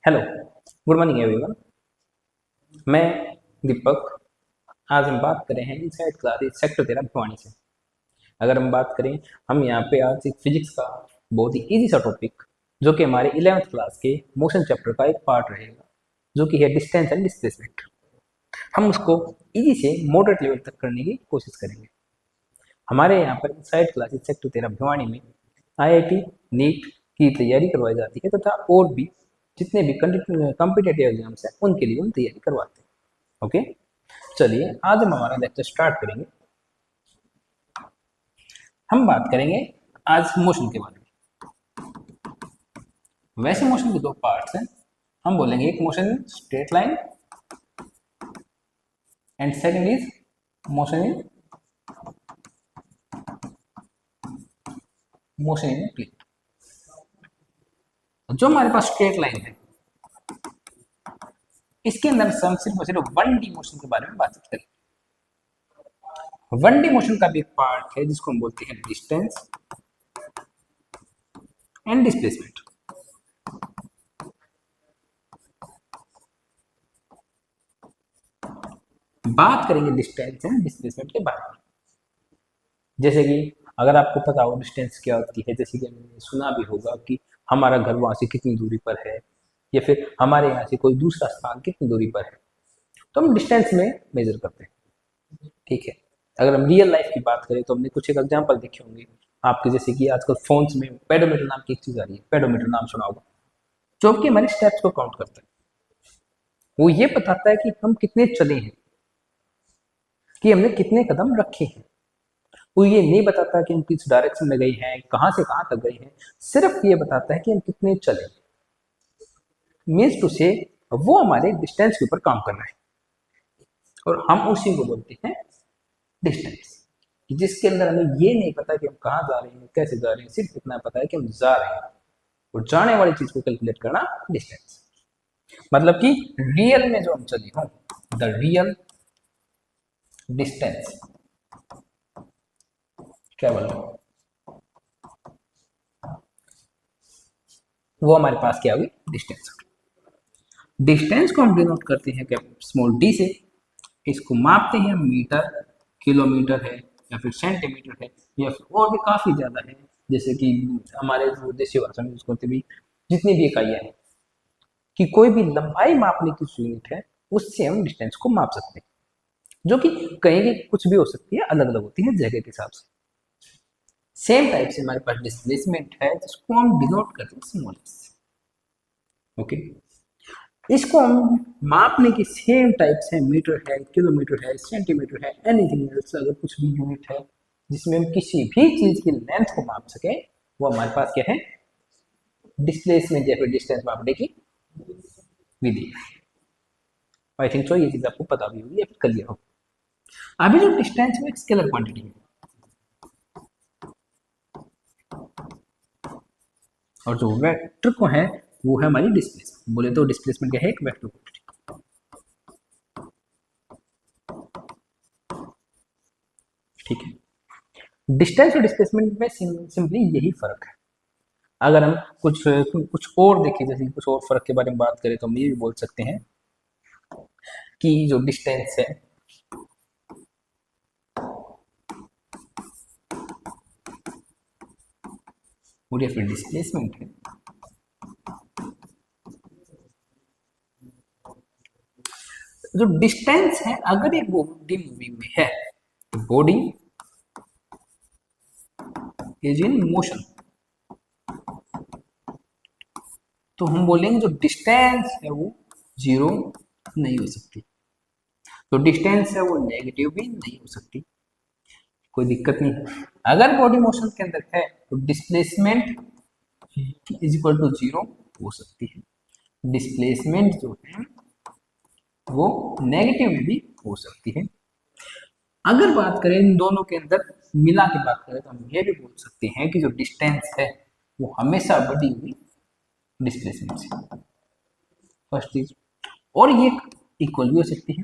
Hello, good morning everyone. मैं दीपक। आज हम बात कर रहे हैं इनसाइड क्लासेस सेक्टर 13 भिवानी से। अगर हम बात करें, हम यहाँ पे आज एक फिजिक्स का बहुत ही इजी सा टॉपिक, जो कि हमारे 11th क्लास के मोशन चैप्टर का एक पार्ट रहेगा, जो कि है डिस्टेंस एंड डिस्प्लेसमेंट। हम उसको इजी से मॉडरेट लेवल तक करने की कोशिश करेंगे। हमारे यहाँ पर इनसाइड क्लासेस सेक्टर 13 भिवानी में आईआईटी नीट की तैयारी करवाई जाती है, तथा और भी जितने भी कॉम्पिटेटिव एग्जाम्स हैं उनके लिए हम तैयारी करवाते हैं। ओके, चलिए आज हम हमारा लेक्चर स्टार्ट करेंगे। हम बात करेंगे आज मोशन के बारे में। वैसे मोशन के दो पार्ट्स हैं। हम बोलेंगे एक motion in straight line and second is motion in plane. जो हमारे पास स्ट्रेट लाइन है, इसके अंदर हम सिर्फ और सिर्फ 1D मोशन के बारे में बात करें। 1D मोशन का भी एक पार्ट है जिसको हम बोलते हैं डिस्टेंस एंड डिस्प्लेसमेंट। बात करेंगे डिस्टेंस एंड डिस्प्लेसमेंट के बारे में। जैसे कि अगर आपको पता हो डिस्टेंस क्या होती है, जैसे कि हमने सुना भी होगा कि हमारा घर वहां से कितनी दूरी पर है, या फिर हमारे यहाँ से कोई दूसरा स्थान कितनी दूरी पर है, तो हम डिस्टेंस में मेजर करते हैं। ठीक है। अगर हम रियल लाइफ की बात करें तो हमने कुछ एक एग्जाम्पल देखे होंगे आपके, जैसे कि आजकल फोन्स में पेडोमीटर नाम की एक चीज आ रही है। पेडोमीटर नाम सुना होगा, जो कि हमारे स्टेप्स को काउंट करता है। वो ये बताता है कि हम कितने चले हैं, कि हमने कितने कदम रखे हैं। वो ये नहीं बताता कि हम किस डायरेक्शन में गए हैं, कहां से कहां तक गए हैं। सिर्फ ये बताता है कि हम कितने चले। मीन्स टू से वो हमारे डिस्टेंस के ऊपर काम कर रहा है, और हम उसी को बोलते हैं डिस्टेंस। जिसके अंदर हमें ये नहीं पता कि हम कहाँ जा रहे हैं, कैसे जा रहे हैं, सिर्फ इतना पता है कि हम जा रहे हैं। और जाने वाली चीज को कैलकुलेट करना डिस्टेंस। मतलब कि रियल में जो हम चले हों, द रियल डिस्टेंस, क्या बोल रहे हैं, वो हमारे पास क्या हुई, डिस्टेंस। डिस्टेंस को हम डिनोट करते हैं क्या, स्मॉल डी से। इसको मापते हैं मीटर, किलोमीटर है, या फिर सेंटीमीटर है, या फिर और भी काफी ज्यादा है। जैसे कि हमारे जो देसी भाषा में यूज करते भी जितनी भी इकाइयां हैं, कि कोई भी लंबाई मापने की यूनिट है, उससे हम डिस्टेंस को माप सकते हैं। जो कि कहीं की कुछ भी हो सकती है, अलग अलग होती है जगह के हिसाब से। सेम टाइप से हमारे पास डिस्प्लेसमेंट है, जिसको हम डिनोट करते हैं स्मॉल एस। ओके, इसको हम मापने की सेम टाइप से मीटर है, किलोमीटर है, सेंटीमीटर है, एनीथिंग एल्स, अगर कुछ भी यूनिट है जिसमें हम किसी भी चीज की लेंथ को माप सके, वो हमारे पास क्या है, डिस्प्लेसमेंट या फिर डिस्टेंस मापने की विधि। आई थिंक सो ये चीज आपको पता भी होगी या फिर क्लियर हो। अभी जो डिस्टेंस में एक स्केलर क्वांटिटी है, और जो वेक्टर को है वो है हमारी डिस्प्लेसमेंट। बोले तो डिस्प्लेसमेंट क्या है, एक वेक्टर क्वांटिटी। ठीक है। डिस्टेंस और डिस्प्लेसमेंट में सिंपली यही फर्क है। अगर हम कुछ कुछ और देखें, जैसे कुछ और फर्क के बारे में बात करें, तो हम ये भी बोल सकते हैं कि जो डिस्टेंस है वो या फिर डिस्प्लेसमेंट है, जो डिस्टेंस है, अगर एक बॉडी मूविंग में है तो बॉडी इज इन मोशन, तो हम बोलेंगे जो डिस्टेंस है वो जीरो नहीं हो सकती। तो डिस्टेंस है वो नेगेटिव भी नहीं हो सकती, कोई दिक्कत नहीं है। अगर बॉडी मोशन के अंदर है तो displacement is equal to zero हो सकती है। डिस्प्लेसमेंट जो है वो नेगेटिव में भी हो सकती है। अगर बात करें इन दोनों के अंदर मिला के बात करें, तो हम ये भी बोल सकते हैं कि जो डिस्टेंस है वो हमेशा बढ़ी हुई डिस्प्लेसमेंट से, फर्स्ट चीज। और ये इक्वल भी हो सकती है।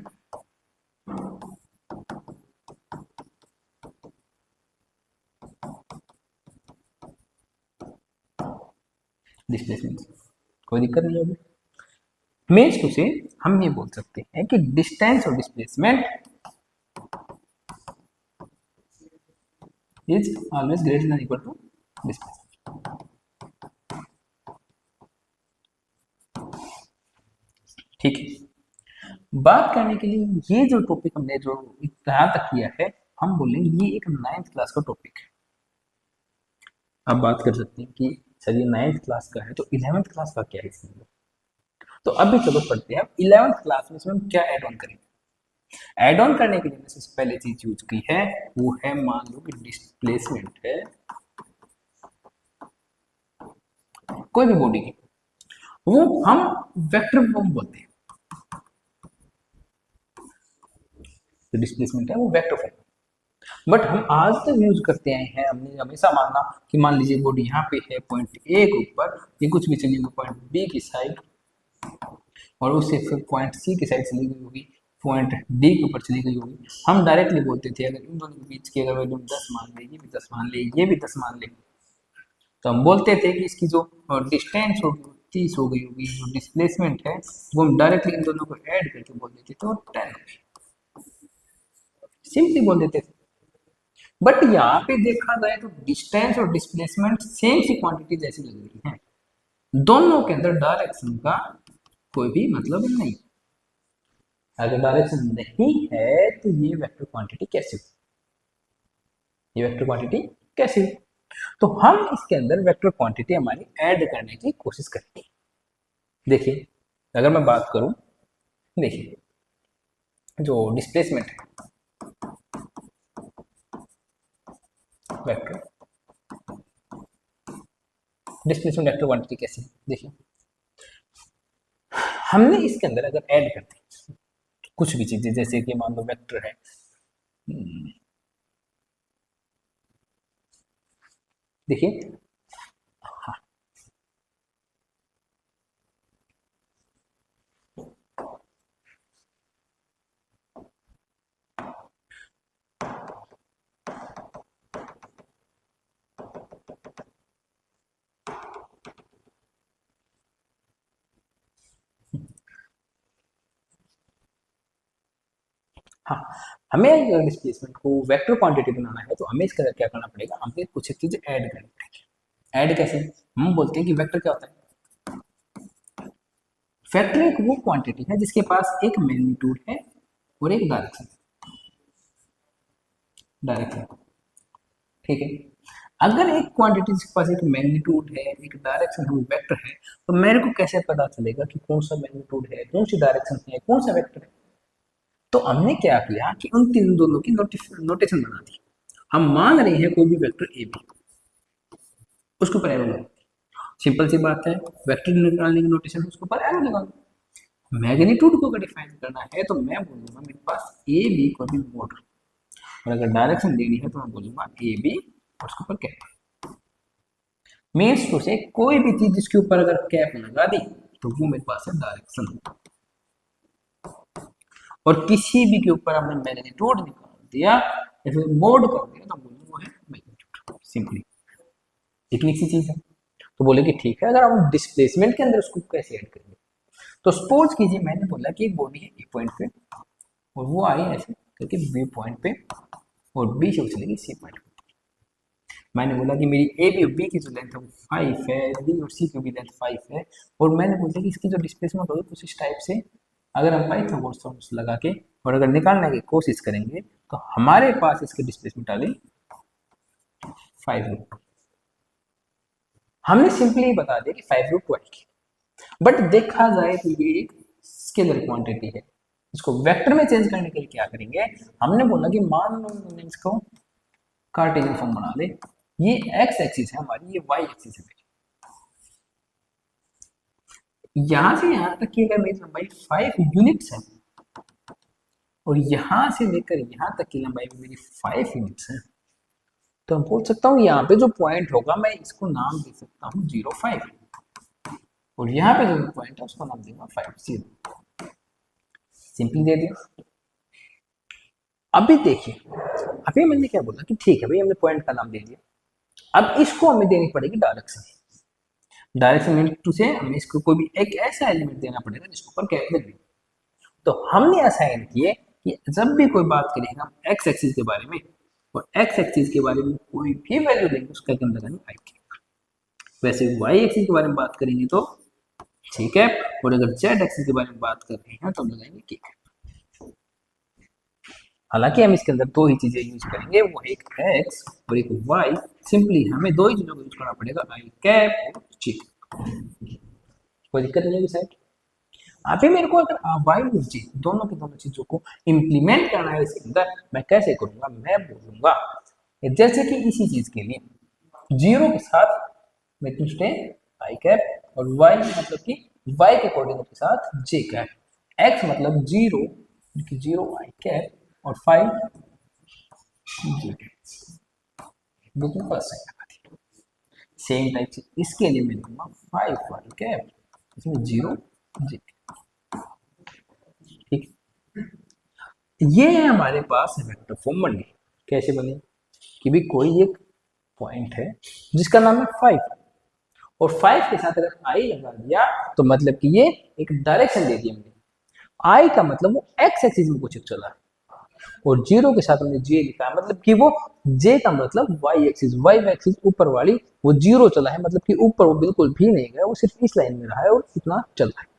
डिस्प्लेसमेंट, कोई दिक्कत नहीं होगी। मीन्स टू से हम ये बोल सकते हैं कि डिस्टेंस और displacement is always greater than equal to displacement. ठीक है, बात करने के लिए ये जो टॉपिक हमने जो यहाँ तक किया है, हम बोलेंगे ये एक 9th क्लास का टॉपिक है। अब बात कर सकते हैं कि सर ये 9th क्लास का है तो 11th क्लास का क्या है इसमें। तो अभी चलो पढ़ते हैं 11th क्लास में इसमें हम क्या ऐड ऑन करेंगे। ऐड ऑन करने के लिए मैंने सबसे पहले चीज यूज की है वो है, मान लो कि डिस्प्लेसमेंट है कोई भी बॉडी की, वो हम वेक्टर फॉर्म बोलते हैं। तो डिस्प्लेसमेंट है वो वेक्टर फॉर्म, बट हम आज तक यूज करते आए हैं, हमने हमेशा मानना कि मान लीजिए बॉडी यहाँ पे है पॉइंट ए के ऊपर, ये कुछ भी चली गई पॉइंट बी की साइड, और उससे फिर पॉइंट सी की साइड चली गई होगी, पॉइंट डी के ऊपर चली गई होगी। हम डायरेक्टली बोलते थे अगर इन दोनों के बीच की अगर वैल्यू 10 मान ले, ये भी 10 मान ले, ये भी 10 मान ले, तो हम बोलते थे कि इसकी जो डिस्टेंस होगी 30 हो गई होगी, जो डिस्प्लेसमेंट है वो हम डायरेक्टली इन दोनों को ऐड करके बोल देते थे, और 10 सिंपली बोल देते थे। बट यहाँ पे देखा जाए तो डिस्टेंस और डिस्प्लेसमेंट सेम सी क्वांटिटी जैसी लग रही है, दोनों के अंदर डायरेक्शन का कोई भी मतलब नहीं। अगर डायरेक्शन नहीं है तो ये वेक्टर क्वांटिटी कैसे हुई, ये वेक्टर क्वांटिटी कैसे हुई। तो हम इसके अंदर वेक्टर क्वांटिटी हमारी ऐड करने की कोशिश करेंगे। देखिए अगर मैं बात करूं, देखिए जो डिस्प्लेसमेंट है वेक्टर, डिस्प्लेसमेंट वेक्टर क्वांटिटी कैसे, देखिए हमने इसके अंदर अगर ऐड करते हैं कुछ भी चीजें, जैसे कि मान लो वेक्टर है, देखिए हाँ, हमें अगर डिस्प्लेसमेंट को वेक्टर क्वांटिटी बनाना है तो हमें इसके अंदर क्या करना पड़ेगा, हमें कुछ एक चीजें ऐड करनी पड़ेगी। ऐड कैसे, हम बोलते हैं कि वेक्टर क्या होता है, वेक्टर एक वो क्वांटिटी है जिसके पास एक मैग्नीट्यूड है और एक डायरेक्शन, डायरेक्शन ठीक है। अगर एक क्वांटिटी जिसके पास एक मैग्नीट्यूड है एक डायरेक्शन है वेक्टर है, तो मेरे को कैसे पता चलेगा कि कौन सा मैग्नीट्यूड है, कौन सी डायरेक्शन है, कौन सा वेक्टर है। तो हमने क्या किया कि उन तीन दोनों की नोटेशन बना दी। हम मान रहे हैं कोई भी वेक्टर ए बी, उसके ऊपर एरो लगा, सिंपल सी बात है, वेक्टर निकालने की नोटेशन उसके ऊपर एरो लगा। मैग्नीट्यूड को अगर डिफाइन करना है तो मैं बोलूंगा मेरे पास ए बी को भी मोड, और अगर डायरेक्शन देनी है तो मैं बोलूंगा ए बी और उसके ऊपर कैप। मीन्स टू से कोई भी चीज जिसके ऊपर अगर कैप लगा दी तो वो मेरे पास है डायरेक्शन, और किसी भी के ऊपर हमने मैग्नीट्यूड निकाल दिया या फिर मोड कर दिया तो बोलूंगा वो है मैग्नीट्यूड, सिंपली इतनी सी चीज है। तो बोले कि ठीक है, अगर हम डिस्प्लेसमेंट के अंदर उसको कैसे ऐड करेंगे, तो सपोज कीजिए मैंने बोला कि एक बॉडी है ए पॉइंट पे और वो आई ऐसे करके बी पॉइंट पे और बी से वो चलेगी सी पॉइंट पे। मैंने बोला कि मेरी ए बी और बी की जो लेंथ है वो 5 है, बी और सी की भी लेंथ 5 है, और मैंने बोला कि इसकी जो डिस्प्लेसमेंट होगी कुछ इस टाइप से, अगर हम पाइथागोरस थ्योरम लगा के और अगर निकालने की कोशिश करेंगे तो हमारे पास इसकी डिस्प्लेसमेंट आ गई 5 हमने सिंपली बता दिया कि 5√12 की। बट देखा जाए तो ये एक स्केलर क्वांटिटी है, इसको वेक्टर में चेंज करने के लिए क्या करेंगे, हमने बोला कि मान लो इसको कार्टेशियन फॉर्म बना दे, ये एक्स एक्सिस है हमारी, ये वाई एक्सिस है मेरी, यहां से यहां तक की अगर मेरी लंबाई 5 यूनिट्स है और यहां से लेकर यहां तक की लंबाई मेरी 5 यूनिट्स है, तो मैं बोल सकता हूँ यहाँ पे जो पॉइंट होगा मैं इसको नाम दे सकता हूँ 0, 5, और यहाँ पे जो पॉइंट है उसको नाम दूंगा 5, 0, सिंपली दे दिया। अभी देखिए, अभी मैंने क्या बोला कि ठीक है भाई हमने पॉइंट का नाम दे दिया, अब इसको हमें देनी पड़ेगी डायरेक्शन। डायरेक्शन मीन से हमें इसको कोई भी एक ऐसा एलिमेंट देना पड़ेगा जिसके ऊपर कैरेक्टर भी। तो हमने असाइन किए कि जब भी कोई बात करेगा हम एक्स एक्सिस के बारे में, और एक्स एक्सिस के बारे में कोई भी वैल्यू देंगे उसका क्या लगाएंगे आई कैप। वैसे वाई एक्सिस के बारे में बात करेंगे तो जे कैप, और अगर जेड एक्सिस के बारे में बात कर रहे हैं तो हम लगाएंगे के कैप। हालांकि हम इसके अंदर दो ही चीजें यूज करेंगे, वो एक एक्स और एक वाई। सिंपली हमें दो ही चीजों को यूज करना पड़ेगा, आई कैप और जे कैप। कोई दिक्कत नहीं होगी साइड। अभी मेरे को अगर वाई और जे दोनों की दोनों चीजों को इम्प्लीमेंट करना है इसके अंदर, मैं कैसे करूंगा, मैं बोलूंगा जैसे कि इसी चीज के लिए जीरो के साथ मेकिंग स्टे आई कैप, और वाई मतलब कि वाई के कोऑर्डिनेट के साथ जे कैप, एक्स मतलब जीरो जीरो आई कैप और 5 जे कैप। बिल्कुल सेम टाइप से इसके लिए मैं दूंगा 5 वाई कैप, इसमें जीरो जे कैप। ठीक, ये है हमारे पास वेक्टर फॉर्म बन गई। कैसे बनी कि भी कोई एक पॉइंट है जिसका नाम है 5, और 5 के साथ अगर आई लगा दिया तो मतलब कि ये एक डायरेक्शन दे दी हमने। आई का मतलब वो एक्स एक्सिस में कुछ चला है, और जीरो के साथ हमने जे लिखा है मतलब कि वो जे का मतलब वाई एक्सिस, वाई एक्सिस ऊपर वाली वो जीरो चला है, मतलब कि ऊपर वो बिल्कुल भी नहीं गया, वो सिर्फ इस लाइन में रहा है और इतना चल रहा है।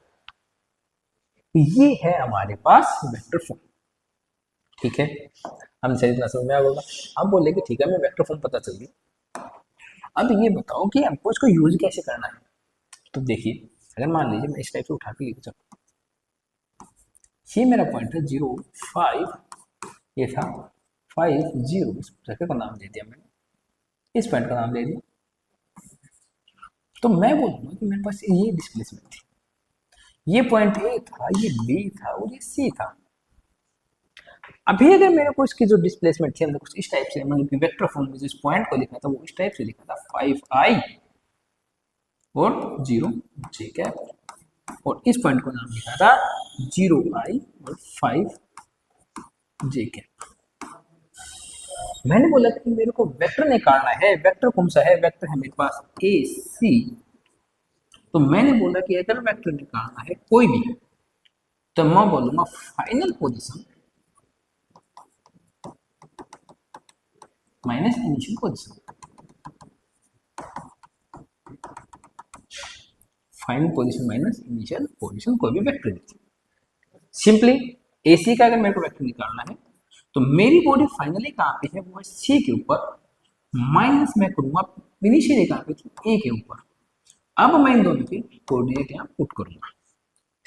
ये है हमारे पास वेक्टर फॉर्म। ठीक है, हम सही इतना समझ में आ होगा। अब बोले कि ठीक है हमें वेक्टर फॉर्म पता चल गई, अब ये बताओ कि हमको इसको यूज कैसे करना है। तो देखिए, अगर मान लीजिए मैं इस टाइप से उठा के लेके चलूँ, ये मेरा पॉइंट है 0 5, ये था 5 0, इस जगह का नाम दे दिया मैंने, इस पॉइंट का नाम दे दिया। तो मैं बोलूंगा कि मेरे पास ये डिस्प्लेसमेंट थी, ये पॉइंट ए था, ये बी था और ये सी था। अभी अगर मेरे को इसकी जो डिस्प्लेसमेंट थी हमने कुछ इस टाइप से, मतलब कि वेक्टर फॉर्म में जिस पॉइंट को लिखा था वो इस टाइप से लिखा था 5i और 0 जे कैप, और इस पॉइंट को नाम लिखा था 0i और 5 जे कैप। मैंने बोला कि मेरे को वेक्टर निकालना है, वेक्टर कौन सा है, वेक्टर है मेरे पास ए सी। तो मैंने बोला कि अगर वेक्टर निकालना है कोई भी, तो मैं बोलूंगा final position minus initial position. Final position minus initial position कोई भी वेक्टर लीजिए। सिंपली एसी का अगर मेरे को वेक्टर निकालना है तो मेरी बॉडी फाइनली कहाँ पे है, वो है सी के ऊपर, माइनस मैं करूंगा इनिशियली कहाँ पे थी, ए के ऊपर। अब मैं इन दोनों के कोऑर्डिनेट यहाँ पुट करूंगा।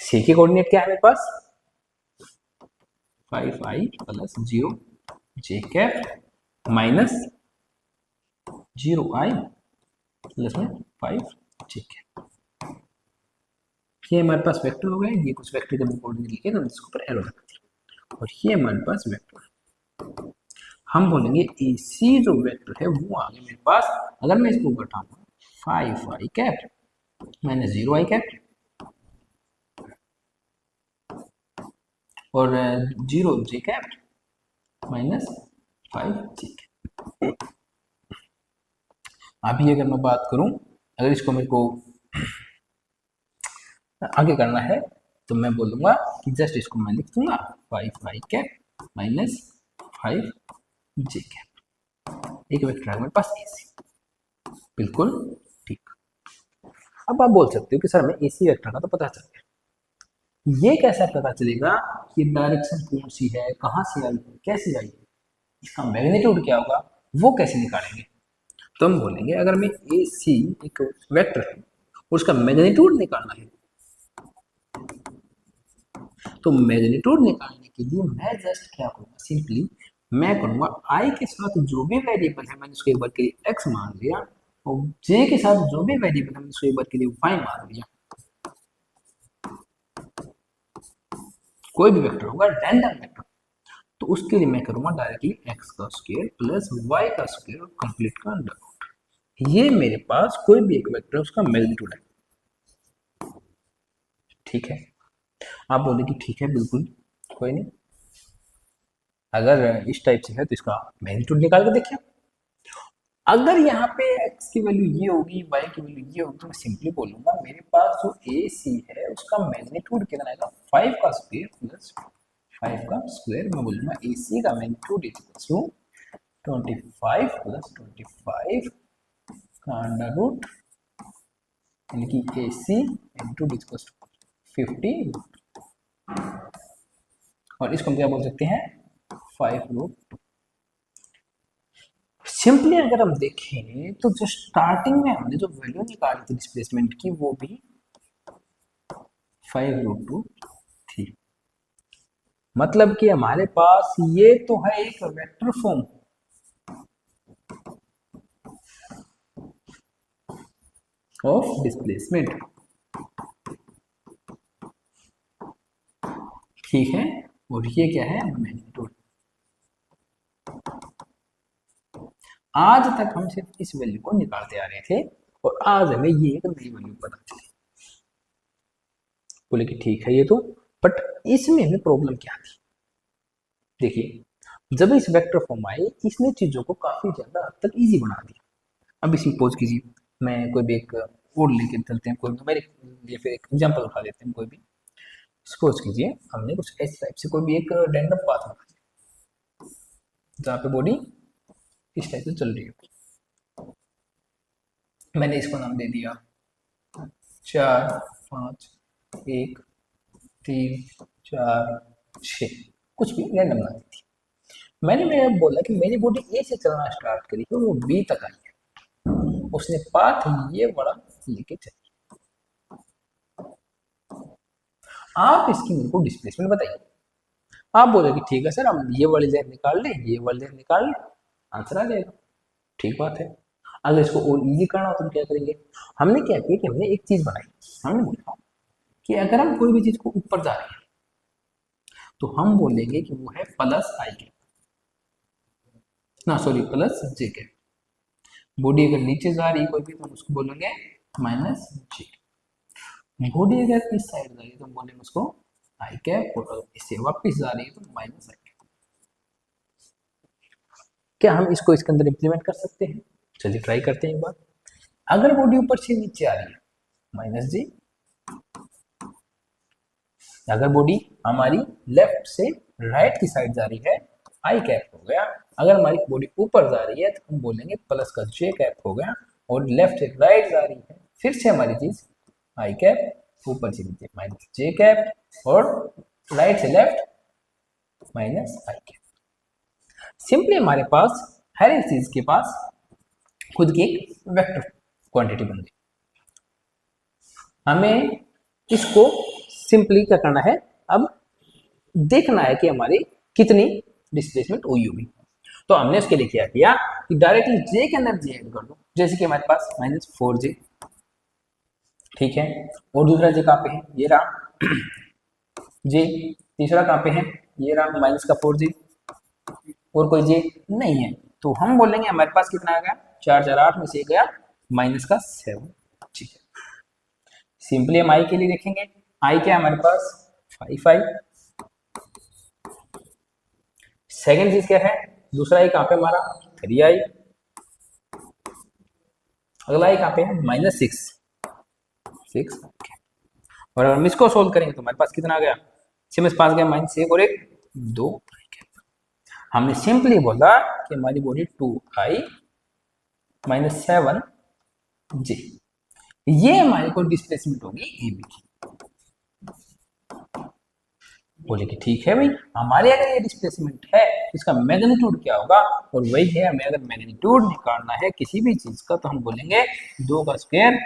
सी के कोऑर्डिनेट क्या है मेरे पास 5i प्लस 0 जे कैप माइनस 0i प्लस में 5 जे कैप। ये हमारे पास वेक्टर हो गए, ये कुछ वेक्टर जब कोऑर्डिनेट लिखे तो इसके ऊपर एरो लगा दिया, और ये हमारे पास वेक्टर। हम बोलेंगे ए सी जो वेक्टर है वो आ गया मेरे पास। अगर मैं इसको घटाऊंगा 5i cap minus 0i cap और 0 जे कैप माइनस 5 जे कैप। अभी अगर मैं बात करूं, अगर इसको मेरे को आगे करना है तो मैं बोलूंगा कि जस्ट इसको मैं लिख दूंगा 5i कैप माइनस 5 जे कैप। एक वेक्टर है मेरे पास ए सी। बिल्कुल ठीक। अब आप बोल सकते हो कि सर हमें ए सी वेक्टर का तो पता चल गया, ये कैसा पता चलेगा कि डायरेक्शन कौन सी है, कहाँ से आई है, कैसे आई है, इसका मैग्नीट्यूड क्या होगा, वो कैसे निकालेंगे। तो हम बोलेंगे अगर मैं ए सी एक वेक्टर है उसका मैग्नीट्यूड निकालना है, तो मैग्नीट्यूड निकालने के लिए मैं जस्ट क्या करूंगा, सिंपली मैं करूंगा आई के साथ जो भी वेरिएबल है मैंने उसको एक बार के लिए एक्स मान लिया, और जे के साथ जो भी वेरिएबल है मैंने उसको एक बार के लिए वाई मान लिया। कोई भी वेक्टर होगा रैंडम वेक्टर, तो उसके लिए मैं करूंगा डायरेक्टली एक्स का स्क्वायर प्लस वाई का स्क्वायर और कंप्लीट का अंडर रूट। ये मेरे पास कोई भी एक वेक्टर है उसका मैग्नीट्यूड है। ठीक है, आप बोले कि ठीक है बिल्कुल कोई नहीं, अगर इस टाइप से है तो इसका मैग्नीट्यूड निकाल के देखिए। अगर यहाँ पे x की वैल्यू ये होगी, y की वैल्यू ये होगी, तो मैं सिंपली बोलूंगा मेरे पास जो ए सी है उसका मैग्नीट्यूड कितना आएगा, 5 का स्क्वायर प्लस 5 का स्क्वायर। मैं बोलूंगा ए सी का मैग्नीट्यूड इक्वल्स टू 25 प्लस 25 का अंडर रूट, यानी कि ए सी इंटू इक्वल्स टू 50, और इसको हम क्या बोल सकते हैं, 5√2। सिंपली अगर हम देखें तो जो स्टार्टिंग में हमने जो वैल्यू निकाली थी डिस्प्लेसमेंट की वो भी 5√2 थी। मतलब कि हमारे पास ये तो है एक वेक्टर फॉर्म ऑफ डिस्प्लेसमेंट, ठीक है, और ये क्या है, मैग्नीट्यूड। आज तक हम सिर्फ इस वैल्यू को निकालते आ रहे थे और आज हमें ये एक नई वैल्यू पता चली। बोले कि ठीक है ये तो, बट इसमें हमें प्रॉब्लम क्या थी। देखिए जब इस वेक्टर फॉर्म आए इसने चीजों को काफी ज्यादा हद तक इजी बना दिया। अब इसमें पोज कीजिए, मैं कोई भी एक और लेके चलते हैं, कोई मेरे लिए फिर एक एग्जांपल उठा लेते हैं। कोई भी सपोज कीजिए हमने कुछ इस टाइप से कोई भी एक रैंडम पाथ बना दिया जहाँ पे बॉडी इस टाइप से चल रही है। मैंने इसको नाम दे दिया 4 5 1 3 4 6, कुछ भी रैंडम ना दी थी। मैंने बोला कि मेरी बॉडी ए से चलना स्टार्ट करी और वो बी तक आई है, उसने पाथ ये बड़ा लेके चली। आप इसकी मेरे को डिस्प्लेसमेंट बताइए। आप बोले कि ठीक है सर हम ये वाली लेयर निकाल लें, ये वाली लेयर निकाल लें, आंसर आ जाएगा, ठीक बात है। अगर इसको और इजी करना हो तो हम क्या करेंगे, हमने क्या किया कि हमने एक चीज बनाई, हमने बोला कि अगर हम कोई भी चीज को ऊपर जा रहे हैं तो हम बोलेंगे कि वो है प्लस आई के, ना सॉरी प्लस जे के। बॉडी अगर नीचे जा रही है कोई भी तो हम उसको बोलेंगे माइनस जे। बॉडी अगर इस साइड जा रही है तो हम बोलेंगे उसको आई कैप, और इससे वापस जा रही है तो माइनस आई कैप। क्या हम इसको इसके अंदर इंप्लीमेंट कर सकते हैं? चलिए ट्राई करते हैं एक बार। अगर बॉडी ऊपर से नीचे आ रही है माइनस जी, अगर बॉडी हमारी लेफ्ट से राइट की साइड जा रही है आई कैप हो गया, अगर हमारी बॉडी ऊपर जा रही है तो हम बोलेंगे प्लस का जे कैप हो गया, और लेफ्ट से राइट जा रही है फिर से हमारी चीज आई कैप, ऊपर से नीचे माइनस जे कैप, और राइट से लेफ्ट माइनस आई कैप। सिंपली हमारे पास हर एक चीज के पास खुद की एक वेक्टर क्वांटिटी बन गई। हमें इसको सिंपली क्या करना है, अब देखना है कि हमारी कितनी डिस्प्लेसमेंट हुई होगी। तो हमने उसके लिए क्या किया कि डायरेक्टली जे के अंदर जे ऐड कर दो, जैसे कि हमारे पास -4j, ठीक है, और दूसरा जे कहाँ पे है, ये रहा जे, तीसरा कहाँ पे है, ये रहा माइनस का 4j, और कोई जे नहीं है, तो हम बोलेंगे हमारे पास कितना आ गया, 4 4 8 में से गया माइनस का 7, ठीक है। सिंपली हम आई के लिए देखेंगे, आई क्या है हमारे पास 5 आई, सेकेंड चीज क्या है, दूसरा आई कहाँ पे हमारा 3 आई, अगला आई कहाँ पे है -6, और अगर हम इसको सोल्व करेंगे तो हमारे पास कितना आ गया, सिमस पास गया -1 और 1 2। हमने सिंपली बोला कि हमारी बॉडी 2i -7j, ये हमारे को डिस्प्लेसमेंट होगी ए बी की। बोले कि ठीक है भाई, हमारे अगर ये डिस्प्लेसमेंट है इसका मैग्नीट्यूड क्या होगा, और वही है, हमें अगर मैग्नीट्यूड निकालना है किसी भी चीज का तो हम बोलेंगे 2 का स्क्वायर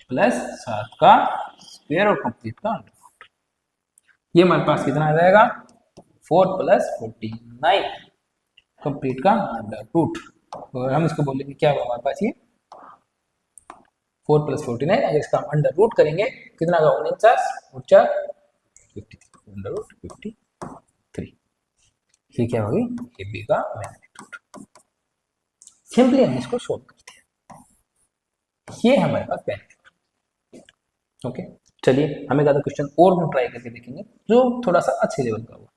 प्लस 7 का स्क्वायर और कंप्लीट का अंडर। ये हमारे पास कितना आ जाएगा 4 + 49 कंप्लीट का अंडर रूट, और हम इसको बोलेंगे क्या होगा हमारे पास ये 4 + 49, अगर इसका हम अंडर रूट करेंगे कितना होगा 49 और 4 53 अंडर रूट 53। ये क्या होगी ए बी का मैग्नीट्यूड। सिंपली हम इसको सोल्व करते हैं, ये हमारे पास मैग्नीट्यूड। ओके चलिए हम एक आधा क्वेश्चन और हम ट्राई करके देखेंगे जो थोड़ा सा अच्छे लेवल का होगा।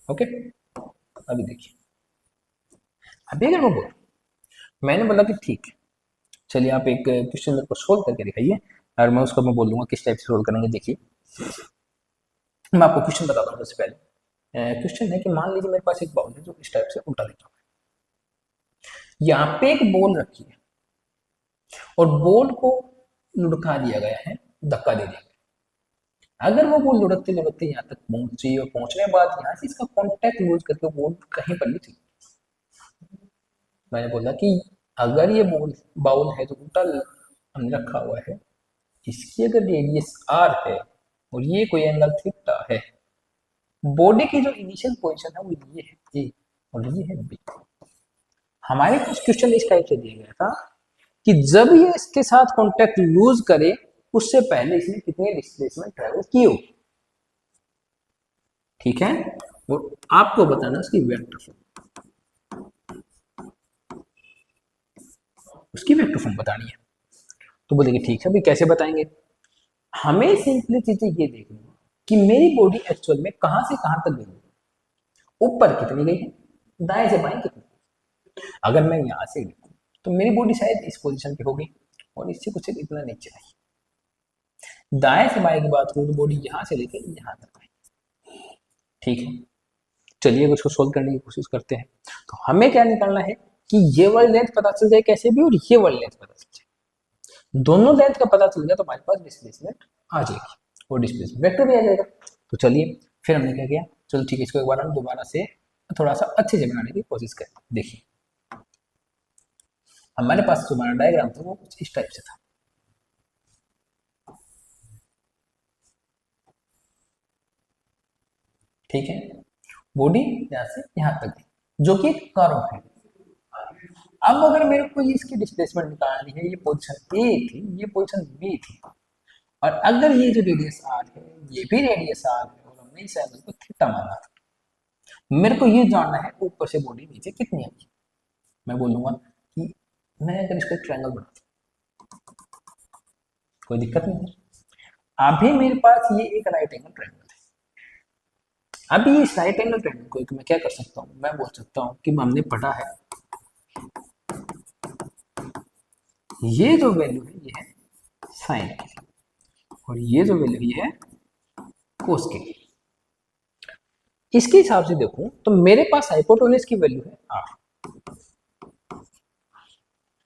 ओके अभी देखिए, अभी अगर मैं बोलूं मैंने बोला कि ठीक है, चलिए आप एक क्वेश्चन मेरे को सोल्व करके दिखाइए और मैं उसको मैं बोल दूंगा किस टाइप से सोल्व करेंगे। देखिए मैं आपको क्वेश्चन बताता हूँ। सबसे पहले क्वेश्चन है कि मान लीजिए मेरे पास एक बाउल है जो इस टाइप से उल्टा दिखा हुआ है, यहाँ पे एक बॉल रखी है और बॉल को लुढ़का दिया गया है, धक्का दे दिया गया। अगर वो बॉल लुढ़कते लुढ़कते यहाँ तक पहुंची और पहुंचने के बाद यहाँ से इसका कॉन्टैक्ट लूज करके बॉल कहीं पर नहीं थी, मैंने बोला कि अगर ये बॉल बाउल है जो उल्टा हमने रखा हुआ है, इसकी अगर रेडियस आर है और ये कोई एंगल थीटा है, बॉडी की जो इनिशियल पोजीशन है वो ये है ए और ये है बी। हमारे पास क्वेश्चन इस टाइप से दिया गया था कि जब ये इसके साथ कांटेक्ट लूज करे उससे पहले इसने कितने डिस्प्लेसमेंट ट्रेवल किए हो, ठीक है, और आपको बताना उसकी वेक्टर फॉर्म, उसकी वेक्टर फॉर्म बतानी है। तो बोलेंगे ठीक है, अभी कैसे बताएंगे? हमें सिंपली चीजें ये देखनी है कि मेरी बॉडी एक्चुअल में कहां से कहां तक गई है, ऊपर कितनी गई है, दाएं से बाएं कितनी। अगर मैं यहां से देखूं तो मेरी बॉडी शायद इस पोजीशन पे होगी और इससे कुछ इतना नीचे आई। दाएं से बाएं की बात करूं तो बॉडी यहां से लेकर यहां तक आई, ठीक है। चलिए उसको सोल्व करने की कोशिश करते हैं। तो हमें क्या निकालना है कि ये वाली लेंथ पता चल जाए कैसे भी और ये वाली लेंथ पता चल जाए। दोनों लेंथ का पता चल गया तो हमारे पास डिस्प्लेसमेंट आ जाएगी और डिस्प्लेसमेंट वेक्टर भी आ जाएगा। तो चलिए फिर हमने क्या किया, चलो ठीक है, इसको एक बार हम दोबारा से थोड़ा सा अच्छे से बनाने की कोशिश करें। देखिए हमारे पास जो हमारा डायग्राम था वो कुछ इस टाइप से था, ठीक है। बॉडी यहाँ से यहाँ तक जो कि एक कर्व है। अब अगर मेरे को ये इसकी डिस्प्लेसमेंट निकालनी है, ये पोजीशन ए थी, ये पोजीशन बी थी, और अगर ये जो रेडियस आर है ये भी रेडियस आर है और हमने इस एंगल को थीटा माना था, मेरे को ये जानना है ऊपर से बॉडी नीचे कितनी आई। मैं बोलूंगा कि मैं अगर इसको एक ट्रायंगल बनाता हूं, कोई दिक्कत नहीं है। अभी मेरे पास ये एक राइट एंगल ट्रायंगल है। अभी इस राइट एंगल ट्रायंगल को एक मैं क्या कर सकता हूँ, मैं बोल सकता हूँ कि हमने पढ़ा है ये जो वैल्यू है ये है साइन की और ये जो वैल्यू ये है कोस की। इसके हिसाब से देखूं तो मेरे पास हाइपोटेन्यूज की वैल्यू है आर,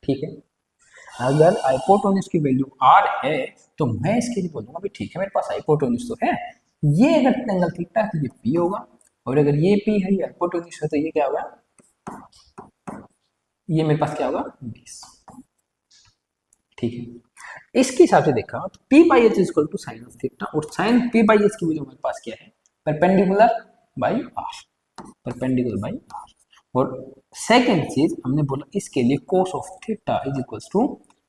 ठीक है। अगर हाइपोटेन्यूज की वैल्यू आर है तो मैं इसके लिए बोलूंगा भी ठीक है मेरे पास हाइपोटेन्यूज तो है, ये अगर एंगल थीटा है तो ये पी होगा, और अगर ये पी है ये हाइपोटेन्यूज है तो ये क्या होगा, ये मेरे पास क्या होगा 20, ठीक है। इसके हिसाब से देखा तो P by H is equal to sine of theta, और साइन पी बाई एच की वैल्यू हमारे पास क्या है, perpendicular by R, perpendicular by R. और सेकेंड चीज हमने बोला इसके लिए cos of theta is equal to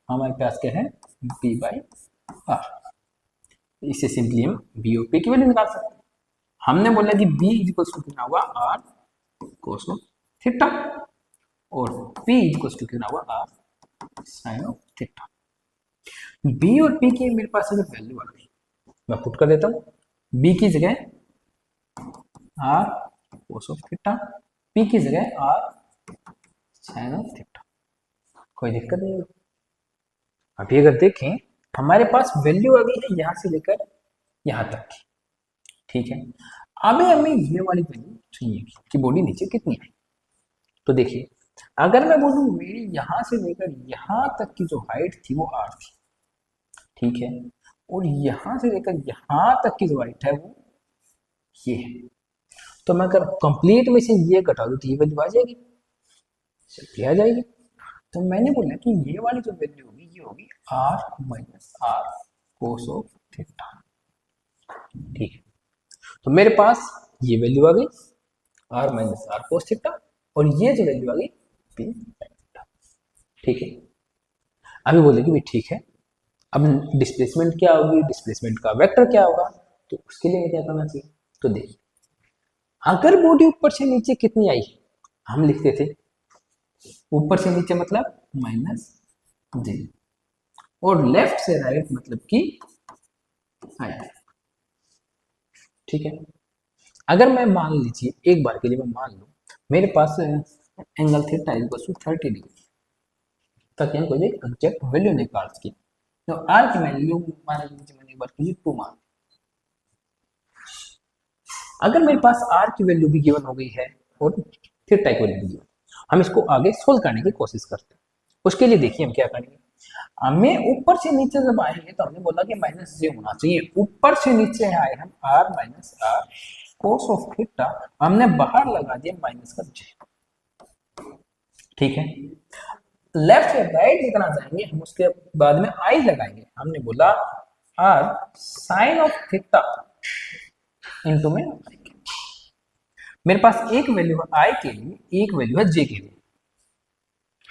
हमारे पास क्या है पी बाई आर। इससे सिंपली हम बी और पी की वैल्यू निकाल सकते हैं। हमने बोला कि बी इज इक्वल टू कितना होगा आर कोस ऑफ थीटा और पी इज इक्वल टू कितना होगा R sine of theta. B और पी की मेरे पास अगर वैल्यू आ गई मैं पुट कर देता हूँ, बी की जगह R cos of theta, P की जगह आर साइन ऑफ थीटा, कोई दिक्कत नहीं है। अभी अगर देखें हमारे पास वैल्यू आ गई है यहां से लेकर यहां तक की, ठीक है। अभी हमें ये वाली वैल्यू चाहिए कि बॉडी नीचे कितनी है। तो देखिए अगर मैं बोलूं मेरी यहां से लेकर यहां तक की जो हाइट थी वो आर थी, ठीक है, और यहां से लेकर यहां तक की जो हाइट है वो ये है, तो मैं अगर कंप्लीट में से ये घटा दूं तो ये वैल्यू आ जाएगी, सिंपली आ जाएगी। तो मैंने बोला कि ये वाली जो वैल्यू होगी ये होगी R minus R cos of theta, ठीक है। तो मेरे पास ये वैल्यू आ गई R minus R cos theta और ये जो वैल्यू आ गई पी थीटा, ठीक है। अभी बोले कि भी ठीक है, अब डिस्प्लेसमेंट क्या होगी, डिस्प्लेसमेंट का वेक्टर क्या होगा, तो उसके लिए क्या करना चाहिए। तो देखिए अगर बॉडी ऊपर से नीचे कितनी आई, हम लिखते थे ऊपर से नीचे मतलब माइनस जी, और लेफ्ट से राइट मतलब कि हाइट, ठीक है। अगर मैं मान लीजिए एक बार के लिए मैं मान लूं मेरे पास angle theta equal to 30 degree, ताकि हम कोई भी एग्जैक्ट वैल्यू निकाल सके। तो आर की वैल्यू मान लीजिए मैंने एक बार की 2 मान, अगर मेरे पास आर की वैल्यू भी गिवन हो गई है और थीटा की वैल्यू भी गिवन, हम इसको आगे सोल्व करने की कोशिश करते हैं। उसके लिए देखिए हम क्या करेंगे, हमें ऊपर से नीचे जब आएंगे तो हमने बोला कि माइनस जे होना चाहिए, ऊपर से नीचे आए हम R minus R cos of theta, हमने बाहर लगा दिया माइनस का जे, ठीक है। लेफ्ट से राइट जितना जाएंगे हम उसके बाद में आई लगाएंगे, हमने बोला R sine of theta into में मेरे पास एक वैल्यू है आई के लिए, एक वैल्यू है जे के लिए,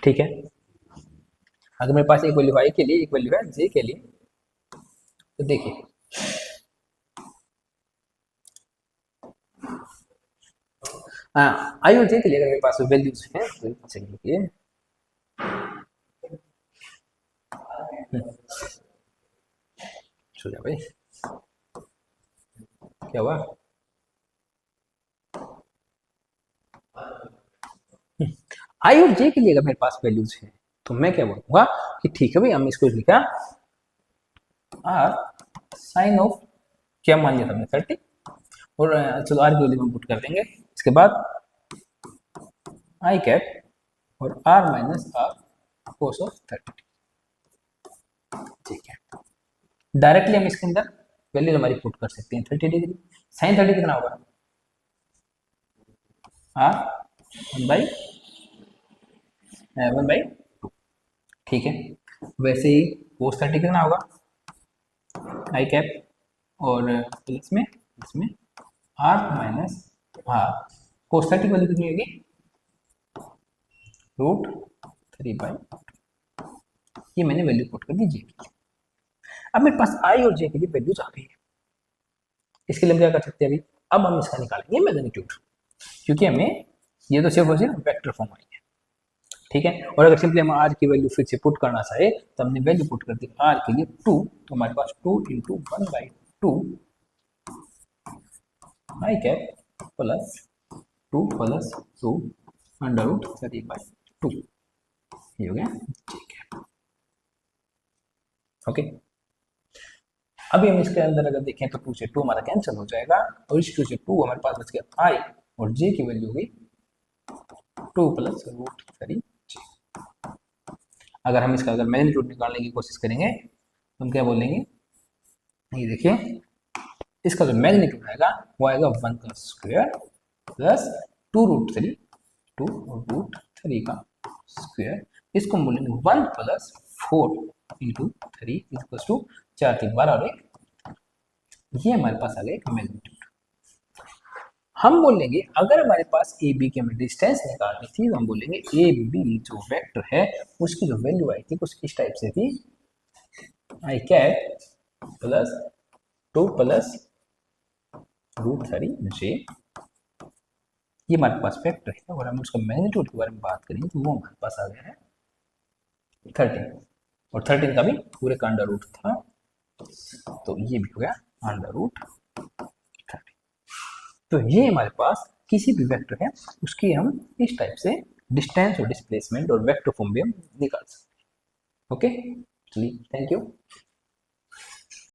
ठीक है। अगर मेरे पास एक वैल्यू आई के लिए, एक वैल्यू है जे के लिए, तो देखिए आई और जे के लिए अगर मेरे पास वैल्यूज हैं तो चलिए सो जा भाई, क्या हुआ? आई और जे के लिए अगर मेरे पास वैल्यूज है तो मैं क्या बोलूंगा कि ठीक है भाई, हम इसको लिखा आर साइन ऑफ क्या मान लिया था हमने 30, और चलो आर की वैल्यू हम पुट कर देंगे, इसके बाद आई कैप और R minus R cos of 30, ठीक है। डायरेक्टली हम इसके अंदर वैल्यू हमारी पुट कर सकते हैं 30 डिग्री, साइन 30 कितना होगा आर 1/2, ठीक है। वैसे ही कोस 30 कितना होगा आई कैप और प्लस में इसमें आर माइनस आर कोस 30 की वैल्यू कितनी होगी √3/, ये मैंने वैल्यू पुट कर दी जे की। अब मेरे पास आई और जे के लिए वैल्यूज आ गई है, इसके लिए हम क्या कर सकते हैं अभी, अब हम इसका निकालेंगे मैग्नीट्यूड, क्योंकि हमें ये तो सिर्फ और सिर्फ वेक्टर फॉर्म आई है, ठीक है। और अगर सिंपली हम आर की वैल्यू फिर से पुट करना चाहे तो हमने वैल्यू पुट कर दी आर के लिए 2, तो हमारे पास 2 इंटू 1/2 आई कैप प्लस 2 प्लस 2 √3/2, ये हो गया, ठीक है, ओके। अभी हम इसके अंदर अगर देखें तो 2 से 2 हमारा कैंसिल हो जाएगा, और इस 2 से 2 हमारे पास बच गया आई, और जे की वैल्यू हुई 2 प्लस √3 जे। अगर हम इसका अगर मैग्नीट्यूड निकालने की कोशिश करेंगे तो हम क्या बोलेंगे, ये देखिए इसका जो मैग्नीट्यूड आएगा वो आएगा 1 का स्क्वायर प्लस 2√3 का स्क्वायर, इसको हम बोलेंगे 1 प्लस 4 इंटू 3 इक्वल्स टू 4 3 12 और 1, ये हमारे पास आ गया एक मैग्नीट्यूड। हम बोलेंगे अगर हमारे पास ए बी की हमें डिस्टेंस निकालनी थी तो हम बोलेंगे ए बी जो वेक्टर है उसकी जो वैल्यू आई थी कुछ इस टाइप से थी, आई कैप प्लस 2 प्लस √3 जे, ये हमारे पास वेक्टर है, और हम उसका मैग्नीट्यूड के बारे में बात करेंगे तो वो हमारे पास आ गया है 13, और 13 का भी पूरे का अंडर रूट था, तो ये भी हो गया √13। तो ये हमारे पास किसी भी वेक्टर है उसकी हम इस टाइप से डिस्टेंस और डिस्प्लेसमेंट और वेक्टर फॉर्म भी हम निकाल सकते हैं, ओके। चलिए, थैंक यू।